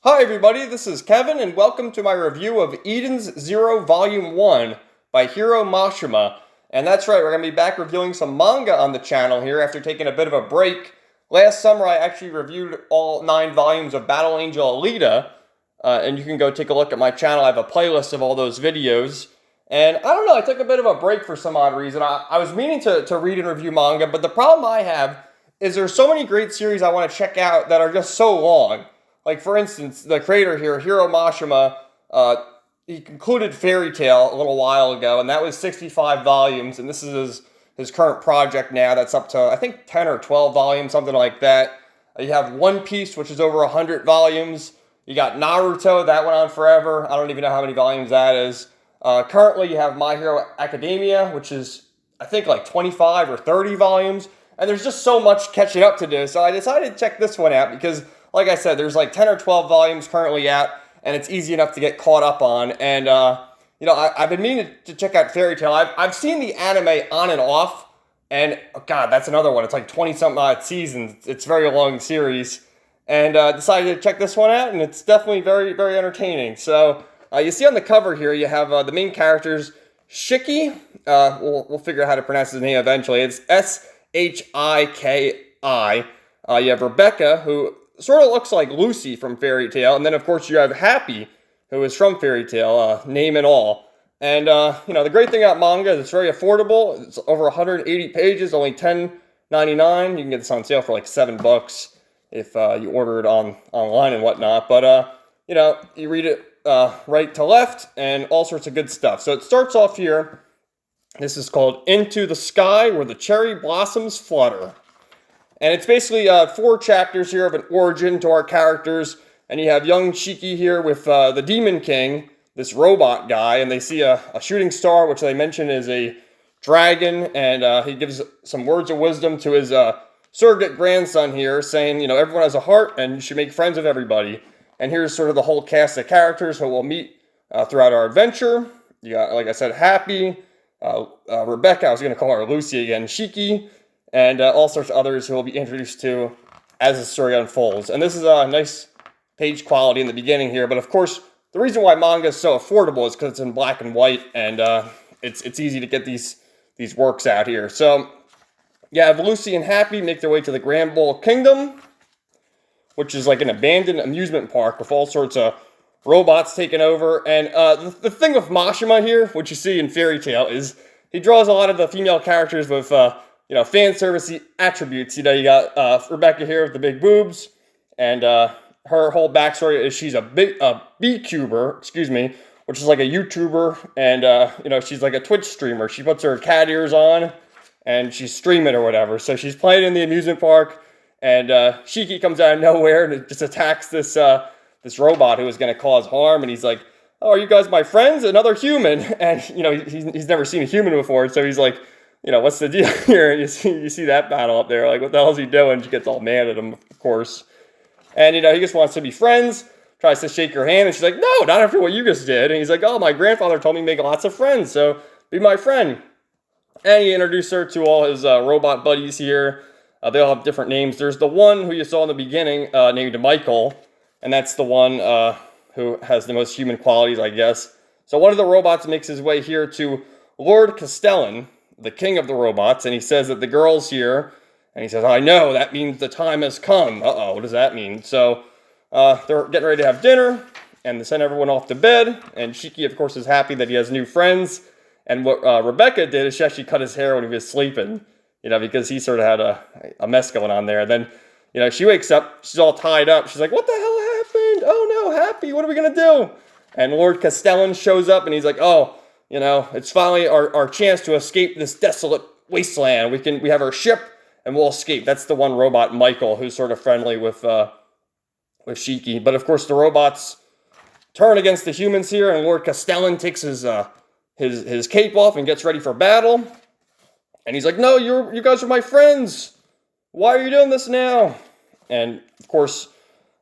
Hi everybody, this is Kevin and welcome to my review of Eden's Zero Volume 1 by Hiro Mashima. And that's right, we're going to be back reviewing some manga on the channel here after taking a bit of a break. Last summer I actually reviewed all 9 volumes of Battle Angel Alita, and you can go take a look at my channel. I have a playlist of all those videos. And I don't know, I took a bit of a break for some odd reason. I was meaning to read and review manga, but the problem I have is there's so many great series I want to check out that are just so long. Like, for instance, the creator here, Hiro Mashima, he concluded Fairy Tail a little while ago, and that was 65 volumes, and this is his current project now. That's up to, I think, 10 or 12 volumes, something like that. You have One Piece, which is over 100 volumes. You got Naruto, that went on forever. I don't even know how many volumes that is. Currently, you have My Hero Academia, which is, I think, like 25 or 30 volumes. And there's just so much catching up to do. So I decided to check this one out because, like I said, there's like 10 or 12 volumes currently out, and it's easy enough to get caught up on. And, I've been meaning to check out Fairy Tail. I've seen the anime on and off, and, oh God, that's another one. It's like 20-something odd seasons. It's a very long series. And decided to check this one out, and it's definitely very, very entertaining. So, you see on the cover here, you have the main characters, Shiki. We'll figure out how to pronounce his name eventually. It's Shiki. You have Rebecca, who sort of looks like Lucy from Fairy Tail. And then, of course, you have Happy, who is from Fairy Tail, name and all. And, the great thing about manga is it's very affordable. It's over 180 pages, only $10.99. You can get this on sale for like $7 if you order it online and whatnot. But, you read it right to left and all sorts of good stuff. So it starts off here. This is called Into the Sky Where the Cherry Blossoms Flutter. And it's basically 4 chapters here of an origin to our characters. And you have young Shiki here with the Demon King, this robot guy. And they see a shooting star, which they mention is a dragon. And he gives some words of wisdom to his surrogate grandson here, saying, everyone has a heart and you should make friends with everybody. And here's sort of the whole cast of characters who we'll meet throughout our adventure. You got, like I said, Happy, Rebecca, I was going to call her Lucy again, Shiki, and all sorts of others who will be introduced to as the story unfolds. And this is a nice page quality in the beginning here, but of course, the reason why manga is so affordable is because it's in black and white, and it's easy to get these works out here. So, you have Lucy and Happy make their way to the Grand Bowl Kingdom, which is like an abandoned amusement park with all sorts of robots taking over. And the thing with Mashima here, which you see in Fairy Tail, is he draws a lot of the female characters with, fan servicey attributes. You got Rebecca here with the big boobs, and her whole backstory is she's a B-cuber, which is like a YouTuber, and, she's like a Twitch streamer. She puts her cat ears on, and she's streaming or whatever. So she's playing in the amusement park, and Shiki comes out of nowhere and just attacks this robot who is going to cause harm. And he's like, "Oh, are you guys my friends? Another human?" And he's never seen a human before, so he's like, "What's the deal here?" And you see that battle up there. Like, what the hell is he doing? She gets all mad at him, of course. And he just wants to be friends. Tries to shake her hand, and she's like, "No, not after what you just did." And he's like, "Oh, my grandfather told me to make lots of friends, so be my friend." And he introduced her to all his robot buddies here. They all have different names. There's the one who you saw in the beginning named Michael, and that's the one who has the most human qualities, I guess. So one of the robots makes his way here to Lord Castellan, the king of the robots, and he says that the girl's here, and he says, "I know, that means the time has come." Uh-oh, what does that mean? So they're getting ready to have dinner, and they send everyone off to bed, and Shiki, of course, is happy that he has new friends. And what Rebecca did is she actually cut his hair when he was sleeping, because he sort of had a mess going on there. Then, she wakes up, she's all tied up. She's like, "What the hell happened? Oh no, Happy, what are we going to do?" And Lord Castellan shows up, and he's like, "Oh, it's finally our chance to escape this desolate wasteland. We have our ship, and we'll escape." That's the one robot, Michael, who's sort of friendly with Shiki. But of course, the robots turn against the humans here, and Lord Castellan takes his cape off and gets ready for battle. And he's like, "No, you guys are my friends. Why are you doing this now?" And of course,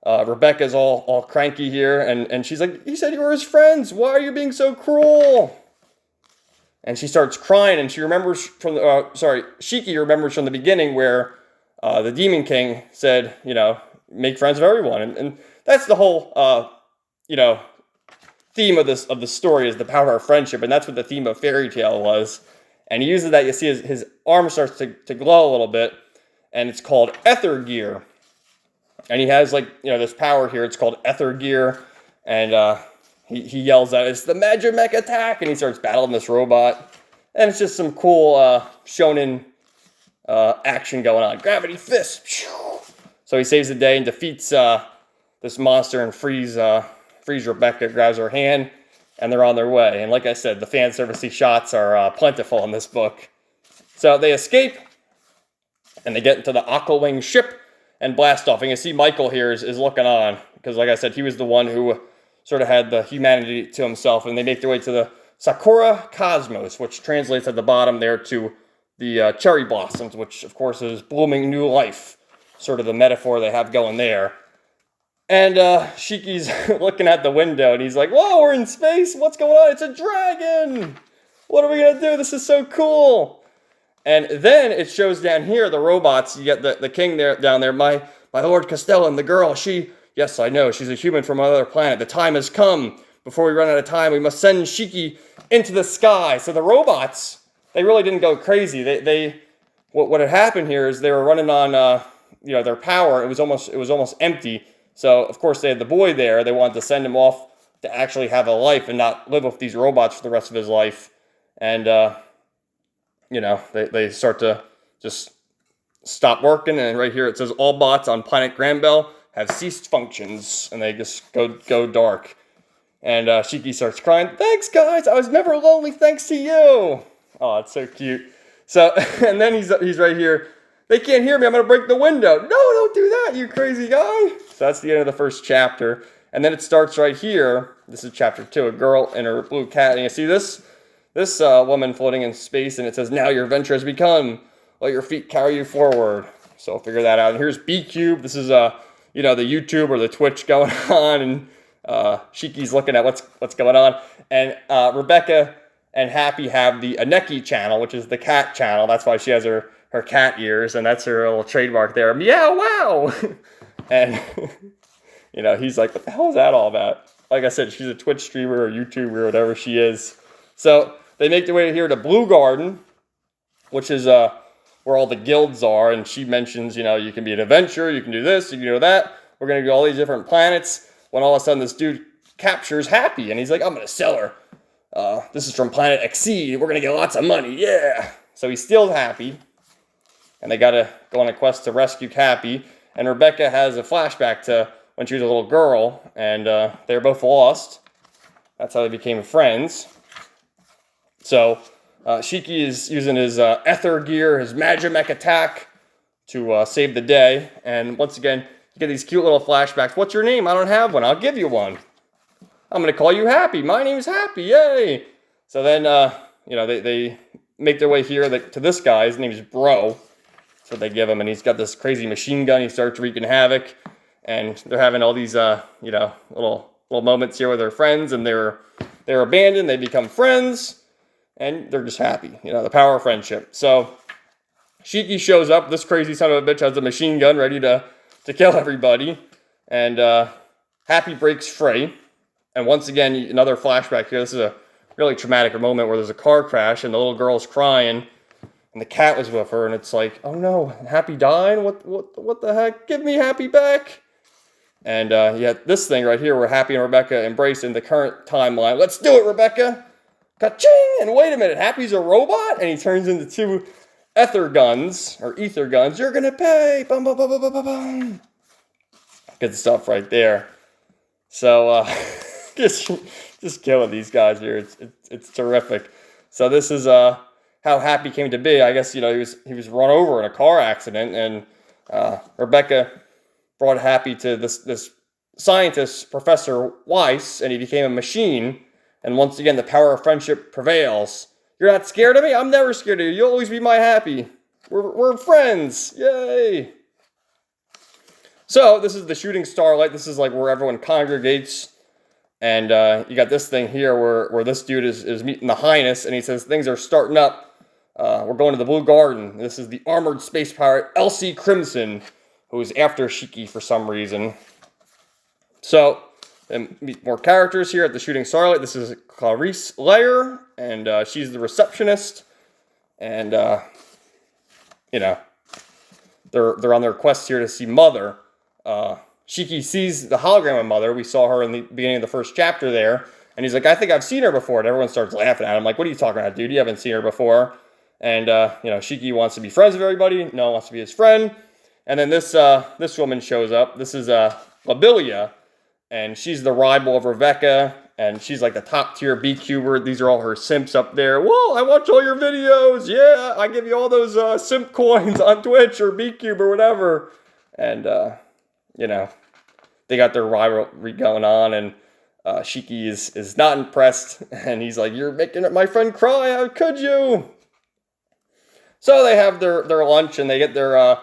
Rebecca's all cranky here, and she's like, "He said you were his friends. Why are you being so cruel?" And she starts crying, and she remembers Shiki remembers from the beginning where the Demon King said, make friends with everyone. And that's the whole, you know, theme of the story is the power of friendship, and that's what the theme of Fairy Tale was. And he uses that. You see his arm starts to glow a little bit, and it's called Ether Gear. And he has, like, you know, this power here. It's called Ether Gear, and he yells out, "It's the Magimech attack!" And he starts battling this robot, and it's just some cool shonen action going on. Gravity fist. So he saves the day and defeats this monster and frees Rebecca, grabs her hand, and they're on their way. And like I said, the fan servicey shots are plentiful in this book. So they escape, and they get into the Aquawing ship and blast off. And you see Michael here is looking on, because like I said, he was the one who sort of had the humanity to himself, and they make their way to the Sakura Cosmos, which translates at the bottom there to the cherry blossoms, which of course is blooming new life, sort of the metaphor they have going there. And Shiki's looking at the window, and he's like, "Whoa, we're in space! What's going on? It's a dragon! What are we gonna do? This is so cool!" And then it shows down here the robots. You get the king there down there. My Lord Castellan, the girl. Yes, I know. She's a human from another planet. The time has come. Before we run out of time, we must send Shiki into the sky. So the robots, they really didn't go crazy. What had happened here is they were running on their power. It was almost empty. So of course they had the boy there. They wanted to send him off to actually have a life and not live with these robots for the rest of his life. And they start to just stop working. And right here it says all bots on planet Granbell have ceased functions, and they just go dark. And Shiki starts crying. "Thanks, guys. I was never lonely thanks to you." Oh, it's so cute. So, and then he's right here. "They can't hear me. I'm going to break the window." "No, don't do that, you crazy guy." So that's the end of the first chapter. And then it starts right here. This is chapter 2, a girl and her blue cat. And you see this woman floating in space, and it says, "Now your adventure has begun. Let your feet carry you forward." So figure that out. And here's B-Cube. This is the YouTube or the Twitch going on, and Shiki's looking at what's going on. And Rebecca and Happy have the Aneki channel, which is the cat channel. That's why she has her cat ears, and that's her little trademark there. Meow, wow. And he's like, "What the hell is that all about?" Like I said, she's a Twitch streamer or YouTuber or whatever she is. So they make their way here to Blue Garden, which is where all the guilds are. And she mentions, you can be an adventurer, you can do this, you can do that. We're going to do all these different planets. When all of a sudden this dude captures Happy, and he's like, "I'm going to sell her. This is from planet Exceed. We're going to get lots of money. Yeah." So he steals Happy, and they got to go on a quest to rescue Happy. And Rebecca has a flashback to when she was a little girl, and they were both lost. That's how they became friends. So Shiki is using his Ether Gear, his Magimech attack, to save the day. And once again, you get these cute little flashbacks. "What's your name? I don't have one. I'll give you one. I'm going to call you Happy. My name's Happy. Yay." So then, they make their way here to this guy. His name's Bro. That's what they give him. And he's got this crazy machine gun. He starts wreaking havoc. And they're having all these, little moments here with their friends. And they're abandoned. They become friends. And they're just happy. The power of friendship. So Shiki shows up. This crazy son of a bitch has a machine gun ready to kill everybody. And Happy breaks free. And once again, another flashback here. This is a really traumatic moment where there's a car crash and the little girl's crying. And the cat was with her. And it's like, "Oh no, Happy died? What the heck? Give me Happy back." And this thing right here where Happy and Rebecca embrace in the current timeline. "Let's do it, Rebecca." Ka-ching! And wait a minute, Happy's a robot? And he turns into 2 ether guns. "You're gonna pay." Bum, bum, bum, bum, bum, bum. Good stuff right there. So just killing these guys here. It's terrific. So this is how Happy came to be. I guess he was run over in a car accident, and Rebecca brought Happy to this scientist, Professor Weiss, and he became a machine. And once again, the power of friendship prevails. "You're not scared of me? I'm never scared of you. You'll always be my Happy. We're friends. Yay!" So this is the shooting starlight. This is like where everyone congregates. And you got this thing here where this dude is meeting the Highness, and he says things are starting up. We're going to the Blue Garden. This is the armored space pirate Elsie Crimson, who is after Shiki for some reason. So, then meet more characters here at the Shooting Starlight. This is Clarice Layer, and she's the receptionist. And, you know, they're on their quest here to see Mother. Shiki sees the hologram of Mother. We saw her in the beginning of the first chapter there. And he's like, I think I've seen her before. And everyone starts laughing at him. Like, what are you talking about, dude? You haven't seen her before. And, you know, Shiki wants to be friends with everybody. No one wants to be his friend. And then this woman shows up. This is Labilia. And she's the rival of Rebecca. And she's like the top tier B-cuber. These are all her simps up there. Whoa, I watch all your videos. Yeah, I give you all those simp coins on Twitch or B-cube or whatever. And, you know, they got their rivalry going on. And Shiki is not impressed. And he's like, you're making my friend cry. How could you? So they have their lunch and they get their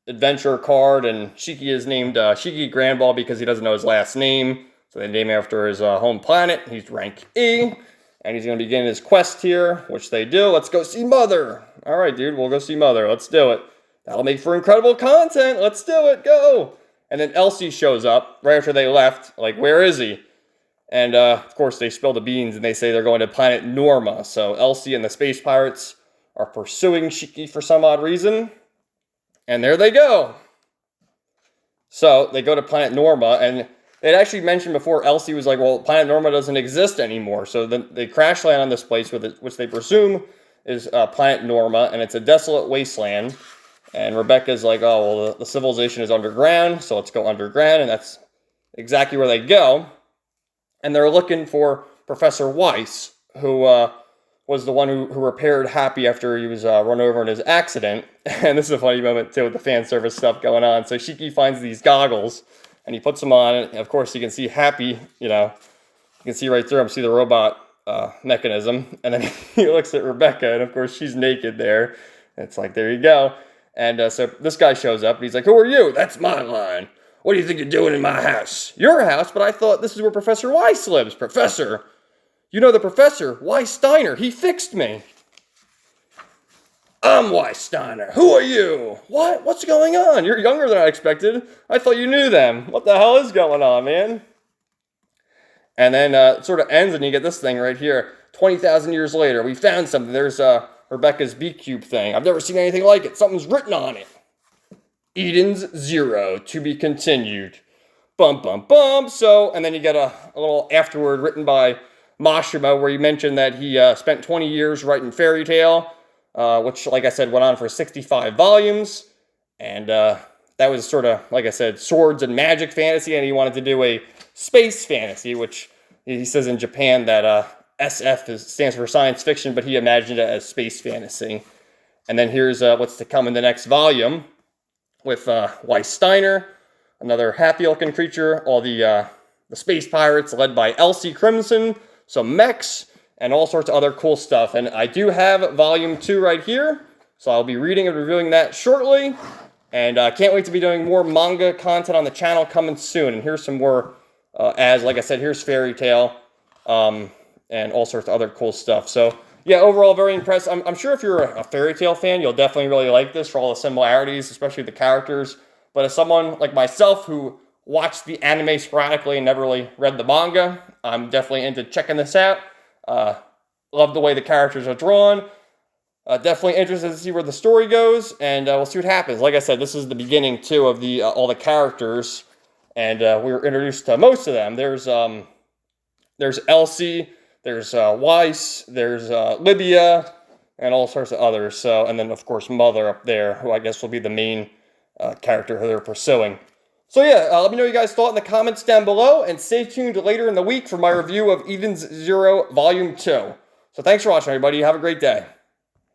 adventure card. And Shiki is named Shiki Grandball because he doesn't know his last name. So they name him after his home planet. He's rank E. And he's going to begin his quest here, which they do. Let's go see Mother. All right, dude, we'll go see Mother. Let's do it. That'll make for incredible content. Let's do it. Go. And then Elsie shows up right after they left. Like, where is he? And, of course, they spill the beans and they say they're going to planet Norma. So Elsie and the space pirates are pursuing Shiki for some odd reason. And there they go. So they go to planet Norma, and it actually mentioned before, Elsie was like, well, planet Norma doesn't exist anymore. So then they crash land on this place, which they presume is planet Norma, and it's a desolate wasteland. And Rebecca's like, oh, well, the civilization is underground, so let's go underground, and that's exactly where they go. And they're looking for Professor Weiss, who was the one who repaired Happy after he was run over in his accident. And this is a funny moment, too, with the fan service stuff going on. So Shiki finds these goggles, and he puts them on, and of course, you can see Happy, you know, you can see right through him, see the robot mechanism. And then he looks at Rebecca, and of course, she's naked there. And it's like, there you go. And so this guy shows up, and he's like, who are you? That's my line. What do you think you're doing in my house? Your house? But I thought this is where Professor Weiss lives. Professor? You know the professor, Weiss Steiner. He fixed me. I'm Weiss Steiner. Who are you? What? What's going on? You're younger than I expected. I thought you knew them. What the hell is going on, man? And then it sort of ends, and you get this thing right here. 20,000 years later, we found something. There's Rebecca's B-cube thing. I've never seen anything like it. Something's written on it. Eden's Zero, to be continued. Bum, bum, bum. So, and then you get a little afterword written by Mashima, where he mentioned that he spent 20 years writing Fairy Tale, which, like I said, went on for 65 volumes. And that was sort of, like I said, swords and magic fantasy, and he wanted to do a space fantasy, which he says in Japan that SF stands for science fiction, but he imagined it as space fantasy. And then here's what's to come in the next volume with Weiss Steiner, another happy-looking creature, all the space pirates led by Elsie Crimson, some mechs, and all sorts of other cool stuff. And I do have volume 2 right here, so I'll be reading and reviewing that shortly. And I can't wait to be doing more manga content on the channel coming soon. And here's some more ads. Like I said, here's Fairy Tale, and all sorts of other cool stuff. So, yeah, overall, very impressed. I'm sure if you're a Fairy Tale fan, you'll definitely really like this for all the similarities, especially the characters. But as someone like myself who watched the anime sporadically and never really read the manga, I'm definitely into checking this out. Love the way the characters are drawn. Definitely interested to see where the story goes, and we'll see what happens. Like I said, this is the beginning, too, of the all the characters, and we were introduced to most of them. There's Elsie, there's Weiss, there's Libya, and all sorts of others. So, and then, of course, Mother up there, who I guess will be the main character who they're pursuing. So, yeah, let me know what you guys thought in the comments down below, and stay tuned later in the week for my review of Eden's Zero Volume 2. So, thanks for watching, everybody. Have a great day.